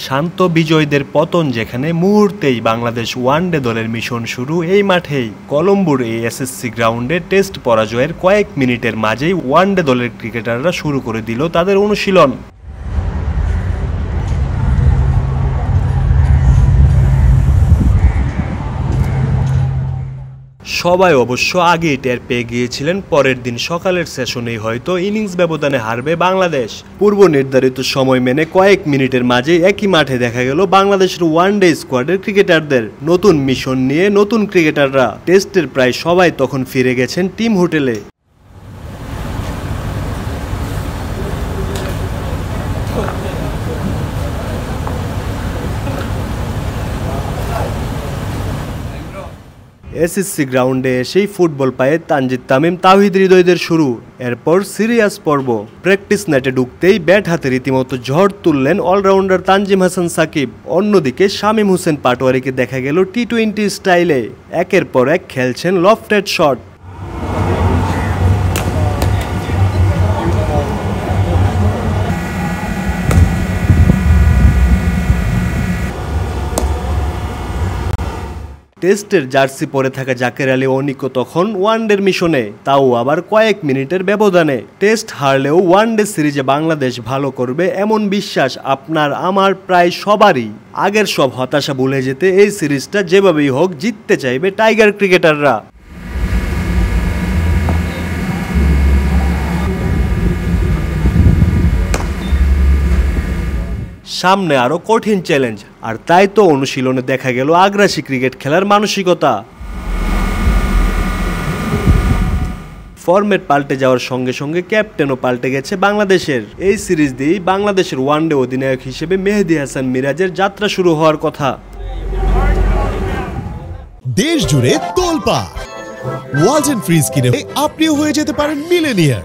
শান্ত বিজয়ীদের পতন যেখানে মুহূর্তেই বাংলাদেশ ওয়ানডে দলের মিশন শুরু এই মাঠেই কলম্বোর এই এসএসসি গ্রাউন্ডে টেস্ট পরাজয়ের কয়েক মিনিটের মাঝেই ওয়ানডে দলের ক্রিকেটাররা শুরু করে দিল তাদের অনুশীলন। সবাই অবশ্য আগেই টের পেয়ে গিয়েছিলেন পরের দিন সকালের সেশনেই হয়তো ইনিংস ব্যবধানে হারবে বাংলাদেশ। পূর্ব নির্ধারিত সময় মেনে কয়েক মিনিটের মাঝে একই মাঠে দেখা গেল বাংলাদেশের ওয়ানডে স্কোয়াডের ক্রিকেটারদের নতুন মিশন নিয়ে নতুন ক্রিকেটাররা। টেস্টের প্রায় সবাই তখন ফিরে গেছেন টিম হোটেলে। এসএসসি গ্রাউন্ডে এসেই ফুটবল পায়ে তানজিদ তামিম তাওহিদ হৃদয়দের শুরু, এরপর সিরিয়াস পর্ব। প্র্যাকটিস নেটে ঢুকতেই ব্যাট হাতে রীতিমতো ঝড় তুললেন অলরাউন্ডার তানজিম হাসান সাকিব। অন্যদিকে শামীম হোসেন পাটোয়ারিকে দেখা গেল টি-20 স্টাইলে একের পর এক খেলছেন লফটেড শট। টেস্টের জার্সি পরে থাকা জাকের আলী অনিকও তখন ওয়ানডের মিশনে, তাও আবার কয়েক মিনিটের ব্যবধানে। টেস্ট হারলেও ওয়ানডে সিরিজে বাংলাদেশ ভালো করবে এমন বিশ্বাস আপনার আমার প্রায় সবারই। আগের সব হতাশা ভুলে যেতে এই সিরিজটা যেভাবেই হোক জিততে চাইবে টাইগার ক্রিকেটাররা। সামনে আরও কঠিন চ্যালেঞ্জ, আর তাই তো অনুশীলনে দেখা গেল আগ্রাসী ক্রিকেট খেলার মানসিকতা। ফরম্যাট পাল্টে যাওয়ার সঙ্গে সঙ্গে ক্যাপ্টেনও পাল্টে গেছে বাংলাদেশের। এই সিরিজ দিয়েই বাংলাদেশের ওয়ানডে অধিনায়ক হিসেবে মেহেদী হাসান মিরাজের যাত্রা শুরু হওয়ার কথা। দেশ জুড়ে তোলপাড় ওয়ালটন ফ্রিজ কিনে আপনিও হয়ে যেতে পারেন মিলেনিয়ার।